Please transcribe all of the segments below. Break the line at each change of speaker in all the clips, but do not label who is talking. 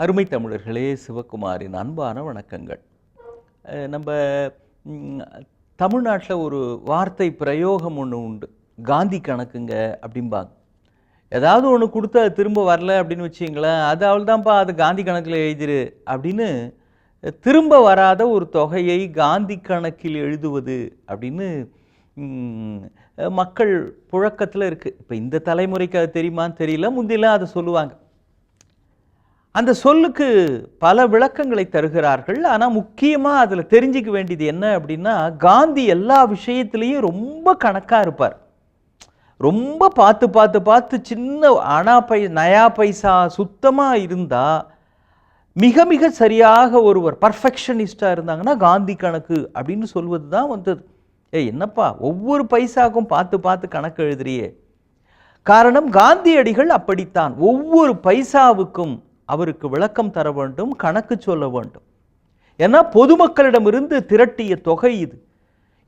அருமை தமிழர்களே, சிவகுமாரின் அன்பான வணக்கங்கள். நம்ம தமிழ்நாட்டில் ஒரு வார்த்தை பிரயோகம் ஒன்று உண்டு, காந்தி கணக்குங்க அப்படிம்பாங்க. ஏதாவது ஒன்று கொடுத்து அது திரும்ப வரல அப்படின்னு வச்சிங்களேன், அது அவள் தான்ப்பா, அது காந்தி கணக்கில் எழுதிரு அப்படின்னு திரும்ப வராத ஒரு தொகையை காந்தி கணக்கில் எழுதுவது அப்படின்னு மக்கள் புழக்கத்தில் இருக்குது. இப்போ இந்த தலைமுறைக்கு அது தெரியுமான்னு தெரியல, முந்திலாம் அதை சொல்லுவாங்க. அந்த சொல்லுக்கு பல விளக்கங்களை தருகிறார்கள். ஆனால் முக்கியமாக அதில் தெரிஞ்சிக்க வேண்டியது என்ன அப்படின்னா, காந்தி எல்லா விஷயத்துலேயும் ரொம்ப கணக்காக இருப்பார். ரொம்ப பார்த்து பார்த்து பார்த்து சின்ன நயா பைசா சுத்தமாக இருந்தால் மிக மிக சரியாக ஒருவர் பர்ஃபெக்ஷனிஸ்டாக இருந்தாங்கன்னா காந்தி கணக்கு அப்படின்னு சொல்வது தான் வந்தது. என்னப்பா ஒவ்வொரு பைசாக்கும் பார்த்து பார்த்து கணக்கு எழுதுறியே? காரணம், காந்தியடிகள் அப்படித்தான். ஒவ்வொரு பைசாவுக்கும் அவருக்கு விளக்கம் தர வேண்டும், கணக்கு சொல்ல வேண்டும். ஏன்னா பொதுமக்களிடமிருந்து திரட்டிய தொகை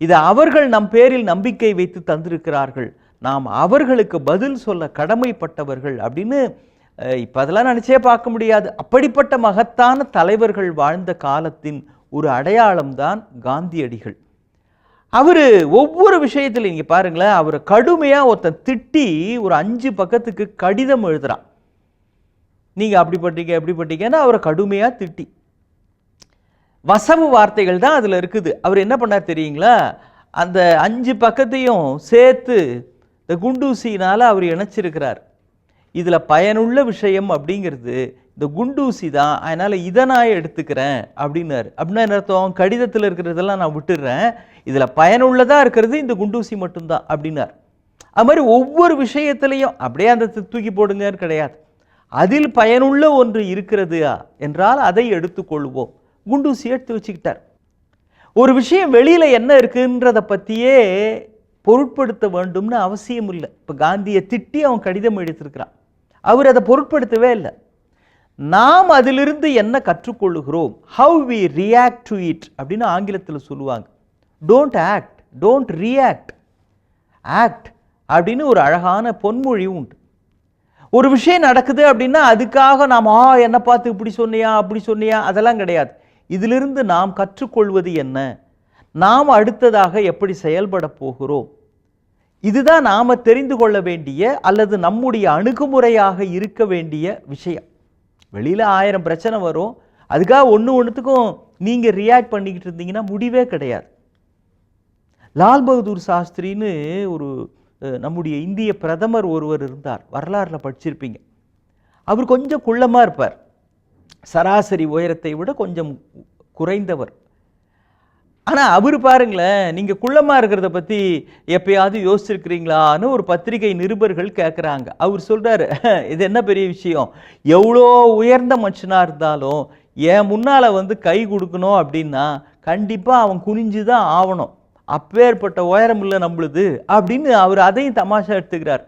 இது அவர்கள் நம் பேரில் நம்பிக்கை வைத்து தந்திருக்கிறார்கள், நாம் அவர்களுக்கு பதில் சொல்ல கடமைப்பட்டவர்கள் அப்படின்னு இப்போ அதெல்லாம் நினச்சே பார்க்க முடியாது. அப்படிப்பட்ட மகத்தான தலைவர்கள் வாழ்ந்த காலத்தின் ஒரு அடையாளம்தான் காந்தியடிகள். அவர் ஒவ்வொரு விஷயத்தில் நீங்கள் பாருங்களேன், அவரை கடுமையாக ஒருத்தன் திட்டி ஒரு 5 பக்கத்துக்கு கடிதம் எழுதுகிறான். நீங்கள் அப்படி பட்டீங்க எப்படி பட்டீங்கன்னா அவரை கடுமையாக திட்டி, வசவு வார்த்தைகள் தான் அதில் இருக்குது. அவர் என்ன பண்ணார் தெரியுங்களா? அந்த 5 பக்கத்தையும் சேர்த்து இந்த குண்டூசினால் அவர் இணைச்சிருக்கிறார். இதில் பயனுள்ள விஷயம் அப்படிங்கிறது இந்த குண்டூசி தான், அதனால் இதை நான் எடுத்துக்கிறேன் அப்படின்னாரு. அப்படின்னா என்ன அர்த்தம்? கடிதத்தில் இருக்கிறதெல்லாம் நான் விட்டுடுறேன், இதில் பயனுள்ளதாக இருக்கிறது இந்த குண்டூசி மட்டும்தான் அப்படின்னார். அது மாதிரி ஒவ்வொரு விஷயத்துலையும் அப்படியே அந்த தூக்கி போடுங்கன்னு கிடையாது. அதில் பயனுள்ள ஒன்று இருக்கிறது என்றால் அதை எடுத்துக்கொள்வோம். குண்டூசி எடுத்து வச்சுக்கிட்டார். ஒரு விஷயம் வெளியில் என்ன இருக்குன்றதை பற்றியே பொருட்படுத்த வேண்டும்னு அவசியம் இல்லை. இப்போ காந்தியை திட்டி அவன் கடிதம் எழுதியிருக்கிறான், அவர் அதை பொருட்படுத்தவே இல்லை. நாம் அதிலிருந்து என்ன கற்றுக்கொள்ளுகிறோம், how we react to it அப்படின்னு ஆங்கிலத்தில் சொல்லுவாங்க. Don't act, don't react, act அப்படின்னு ஒரு அழகான பொன்மொழி உண்டு. ஒரு விஷயம் நடக்குது அப்படின்னா அதுக்காக நாம் என்ன பார்த்து இப்படி சொன்னியா அப்படி சொன்னியா அதெல்லாம் கிடையாது. இதிலிருந்து நாம் கற்றுக்கொள்வது என்ன, நாம் அடுத்ததாக எப்படி செயல்பட போகிறோம், இதுதான் நாம் தெரிந்து கொள்ள வேண்டிய அல்லது நம்முடைய அணுகுமுறையாக இருக்க வேண்டிய விஷயம். வெளியில் 1000 பிரச்சனை வரும், அதுக்காக ஒன்றுத்துக்கும் நீங்கள் ரியாக்ட் பண்ணிக்கிட்டு இருந்தீங்கன்னா முடிவே கிடையாது. லால் பகதூர் சாஸ்திரின்னு ஒரு நம்முடைய இந்திய பிரதமர் ஒருவர் இருந்தார், வரலாறுல படிச்சிருப்பீங்க. அவர் கொஞ்சம் குள்ளமாக இருப்பார், சராசரி உயரத்தை விட கொஞ்சம் குறைந்தவர். ஆனால் அவர் பாருங்களேன், நீங்கள் குள்ளமாக இருக்கிறத பற்றி எப்பயாவது யோசிச்சிருக்கிறீங்களான்னு ஒரு பத்திரிகை நிருபர்கள் கேட்குறாங்க. அவர் சொல்கிறார், இது என்ன பெரிய விஷயம், எவ்வளோ உயர்ந்த மனுஷனாக இருந்தாலும் என் முன்னால் கை கொடுக்கணும் அப்படின்னா கண்டிப்பாக அவன் குனிஞ்சு தான் ஆகணும், அப்பேற்பட்ட உயரம் இல்லை நம்மளுது அப்படின்னு அவர் அதையும் தமாஷா எடுத்துக்கிறார்.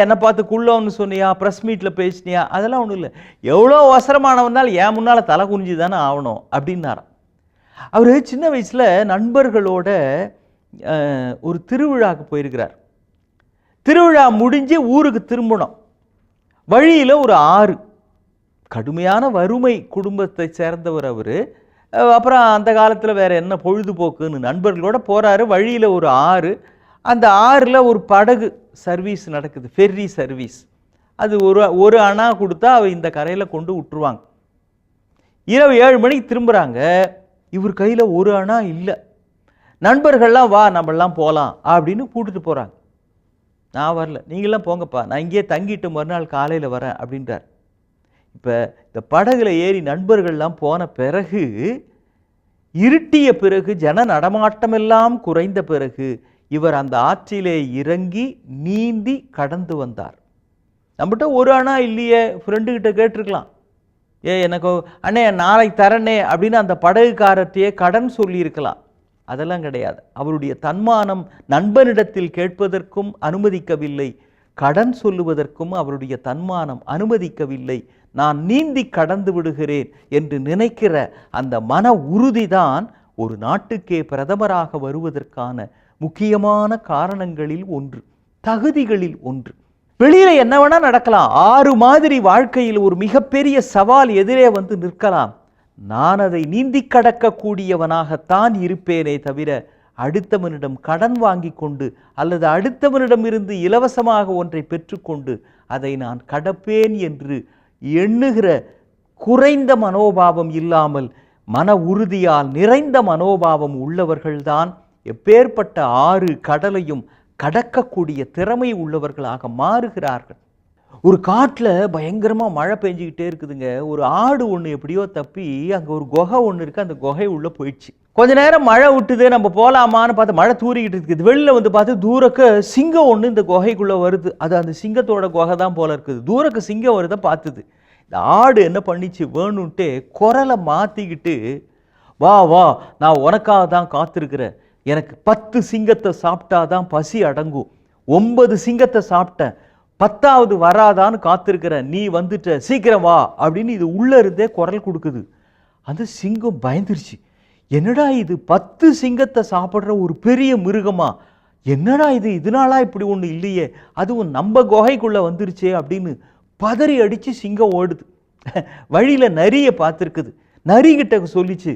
என்னை பார்த்து குள்ளோன்னு சொன்னியா, ப்ரெஸ் மீட்டில் பேசினியா, அதெல்லாம் ஒன்றும் இல்லை, எவ்வளோ அவசரமானவனால் என் முன்னால் தலை குனிஞ்சு தானே ஆகணும் அப்படின்னாராம். அவர் சின்ன வயசில் நண்பர்களோட ஒரு திருவிழாவுக்கு போயிருக்கிறார். திருவிழா முடிஞ்சு ஊருக்கு திரும்பணும். வழியில் ஒரு ஆறு, கடுமையான வறுமை குடும்பத்தை சேர்ந்தவர் அவர். அப்புறம் அந்த காலத்தில் வேறு என்ன பொழுதுபோக்குன்னு நண்பர்களோட போகிறாரு. வழியில் ஒரு ஆறு, அந்த ஆறில் ஒரு படகு சர்வீஸ் நடக்குது, ஃபெர்ரி சர்வீஸ். அது ஒரு அணா கொடுத்தா அவ இந்த கரையில் கொண்டு விட்டுருவாங்க. இரவு 7 மணிக்கு திரும்புகிறாங்க, இவர் கையில் ஒரு அணா இல்லை. நண்பர்கள்லாம் வா நம்மளாம் போகலாம் அப்படின்னு கூட்டிட்டு போகிறாங்க. நான் வரல, நீங்களாம் போங்கப்பா, நான் இங்கேயே தங்கிட்டு மறுநாள் காலையில் வரேன் அப்படின்றார். இப்போ இந்த படகுல ஏறி நண்பர்கள்லாம் போன பிறகு, இருட்டிய பிறகு, ஜன நடமாட்டமெல்லாம் குறைந்த பிறகு இவர் அந்த ஆற்றிலே இறங்கி நீந்தி கடந்து வந்தார். நம்மகிட்ட ஒரு அணா இல்லையே, ஃப்ரெண்டுக்கிட்ட கேட்டிருக்கலாம், எனக்கு அண்ணே நாளைக்கு தரனே அப்படின்னு அந்த படகுக்காரத்தையே கடன் சொல்லியிருக்கலாம். அதெல்லாம் கிடையாது. அவருடைய தன்மானம் நண்பனிடத்தில் கேட்பதற்கும் அனுமதிக்கவில்லை, கடன் சொல்லுவதற்கும் அவருடைய தன்மானம் அனுமதிக்கவில்லை. நான் நீந்தி கடந்து விடுகிறேன் என்று நினைக்கிற அந்த மன உறுதிதான் ஒரு நாட்டுக்கே பிரதமராக வருவதற்கான முக்கியமான காரணங்களில் ஒன்று, தகுதிகளில் ஒன்று. வெளியில என்ன வேணா நடக்கலாம். 6 மாதிரி வாழ்க்கையில் ஒரு மிகப்பெரிய சவால் எதிரே வந்து நிற்கலாம். நான் அதை நீந்தி கடக்கக்கூடியவனாகத்தான் இருப்பேனே தவிர, அடுத்தவனிடம் கடன் வாங்கி கொண்டு அல்லது அடுத்தவனிடம் இருந்து இலவசமாக ஒன்றை பெற்றுக்கொண்டு அதை நான் கடப்பேன் என்று எண்ணுகிற குறைந்த மனோபாவம் இல்லாமல் மன உறுதியால் நிறைந்த மனோபாவம் உள்ளவர்கள்தான் எப்பேற்பட்ட 6 கடலையும் கடக்கக்கூடிய திறமை உள்ளவர்களாக மாறுகிறார்கள். ஒரு காட்டில் பயங்கரமாக மழை பெஞ்சிக்கிட்டே இருக்குதுங்க. ஒரு ஆடு ஒன்று எப்படியோ தப்பி அங்கே ஒரு குகை ஒன்று இருக்குது, அந்த குகை உள்ளே போயிடுச்சு. கொஞ்ச நேரம் மழை விட்டுது, நம்ம போகலாமான்னு பார்த்து மழை தூரிக்கிட்டு இருக்குது. வெளியில் வந்து பார்த்து தூரக்க சிங்கம் ஒன்று இந்த குகைக்குள்ளே வருது. அது அந்த சிங்கத்தோட குகை தான் போல இருக்குது. தூரக்கு சிங்கம் வருதை பார்த்துது. இந்த ஆடு என்ன பண்ணிச்சு, வேணுன்ட்டே குரலை மாற்றிக்கிட்டு, வா வா நான் உனக்காக தான் காத்திருக்கிறேன், எனக்கு 10 சிங்கத்தை சாப்பிட்டாதான் பசி அடங்கும், 9 சிங்கத்தை சாப்பிட்டேன், 10வது வராதான்னு காத்திருக்கிறேன், நீ வந்துட்ட, சீக்கிரம் வா அப்படின்னு இது உள்ளே இருந்தே குரல் கொடுக்குது. அந்த சிங்கம் பயந்துருச்சு. என்னடா இது 10 சிங்கத்தை சாப்பிட்ற ஒரு பெரிய மிருகமா, என்னடா இது, இதனாலா இப்படி ஒன்று இல்லையே, அதுவும் நம்ம குகைக்குள்ளே வந்துருச்சே அப்படின்னு பதறி அடித்து சிங்கம் ஓடுது. வழியில் நரியை பார்த்துருக்குது. நரிகிட்ட சொல்லிச்சு,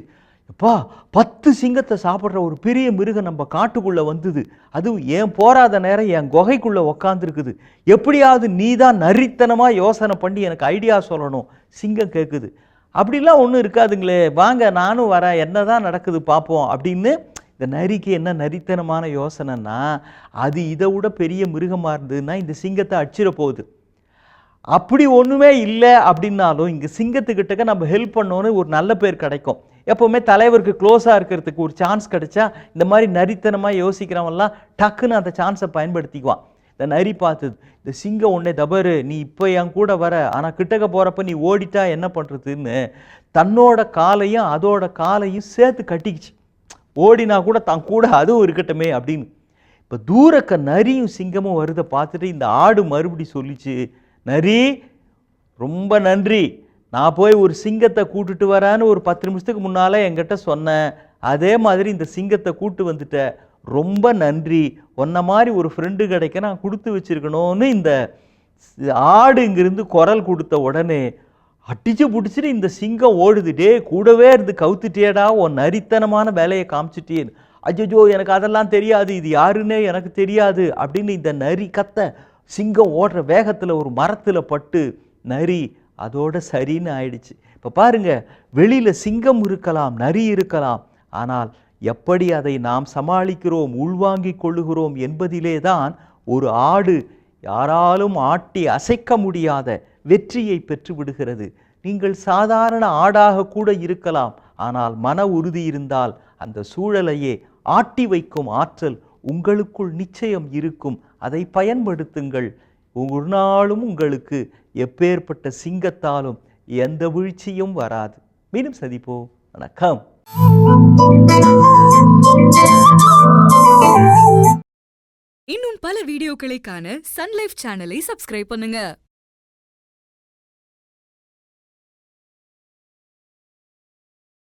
எப்பா 10 சிங்கத்தை சாப்பிட்ற ஒரு பெரிய மிருகம் நம்ம காட்டுக்குள்ளே வந்தது, அதுவும் ஏன் போராத நேரம் என் குகைக்குள்ளே உக்காந்துருக்குது, எப்படியாவது நீ தான் நரித்தனமாக யோசனை பண்ணி எனக்கு ஐடியா சொல்லணும். சிங்கம் கேட்குது, அப்படிலாம் ஒன்றும் இருக்காதுங்களே, வாங்க நானும் வரேன், என்ன தான் நடக்குது பார்ப்போம் அப்படின்னு. இந்த நரிக்கு என்ன நரித்தனமான யோசனைன்னா, அது இதை விட பெரிய மிருகமாக இருந்ததுன்னா இந்த சிங்கத்தை அடிச்சிட போகுது. அப்படி ஒன்றுமே இல்லை அப்படின்னாலும் இங்கே சிங்கத்துக்கிட்டக்க நம்ம ஹெல்ப் பண்ணோன்னு ஒரு நல்ல பேர் கிடைக்கும். எப்போவுமே தலைவருக்கு க்ளோஸாக இருக்கிறதுக்கு ஒரு சான்ஸ் கிடைச்சா இந்த மாதிரி நரித்தனமாக யோசிக்கிறவன்லாம் டக்குன்னு அந்த சான்ஸை பயன்படுத்திக்குவான். இந்த நரி பார்த்தது, இந்த சிங்கம் ஒன்றே தபரு, நீ இப்போ என் கூட வர, ஆனால் கிட்டக்க போகிறப்ப நீ ஓடிட்டா என்ன பண்ணுறதுன்னு தன்னோட காலையும் அதோட காலையும் சேர்த்து கட்டிக்கிச்சு. ஓடினா கூட தான் கூட அதுவும் இருக்கட்டுமே அப்படின்னு. இப்போ தூரக்க நரியும் சிங்கமும் வருதை பார்த்துட்டு இந்த ஆடு மறுபடி சொல்லிச்சு, நரி ரொம்ப நன்றி, நான் போய் ஒரு சிங்கத்தை கூட்டுட்டு வரேன்னு ஒரு 10 நிமிஷத்துக்கு முன்னால் என்கிட்ட சொன்னேன், அதே மாதிரி இந்த சிங்கத்தை கூட்டு வந்துட்டேன், ரொம்ப நன்றி, உன்ன மாதிரி ஒரு ஃப்ரெண்டு கிடைக்க நான் கொடுத்து வச்சிருக்கணும்னு இந்த ஆடு இங்கிருந்து குரல் கொடுத்த உடனே அடிச்சு பிடிச்சிட்டு இந்த சிங்கம் ஓடுதுட்டே, கூடவே இருந்து கவுத்துட்டேடா, உன் நரித்தனமான வேலையை காமிச்சிட்டேன்னு. அஜ்ஜோ எனக்கு அதெல்லாம் தெரியாது, இது யாருன்னே எனக்கு தெரியாது அப்படின்னு இந்த நரி கத்த, சிங்கம் ஓடுற வேகத்தில் ஒரு மரத்தில் பட்டு நரி அதோட சரின்னு ஆயிடுச்சு. இப்போ பாருங்க, வெளியில் சிங்கம் இருக்கலாம், நரி இருக்கலாம், ஆனால் எப்படி அதை நாம் சமாளிக்கிறோம், உள்வாங்கிக் கொள்ளுகிறோம் என்பதிலே தான் ஒரு ஆடு யாராலும் ஆட்டி அசைக்க முடியாத வெற்றியை பெற்று விடுகிறது. நீங்கள் சாதாரண ஆடாக கூட இருக்கலாம், ஆனால் மன உறுதி இருந்தால் அந்த சூழலையே ஆட்டி வைக்கும் ஆற்றல் உங்களுக்குள் நிச்சயம் இருக்கும். அதை பயன்படுத்துங்கள். ஒரு நாளும் உங்களுக்கு எப்பேற்பட்ட சிங்கத்தாலும் எந்த வீழ்ச்சியும் வராது. மீண்டும் சந்திப்போம். வணக்கம்.
இன்னும் பல வீடியோக்களை காண சன் லைஃப் சேனலை சப்ஸ்கிரைப் பண்ணுங்க.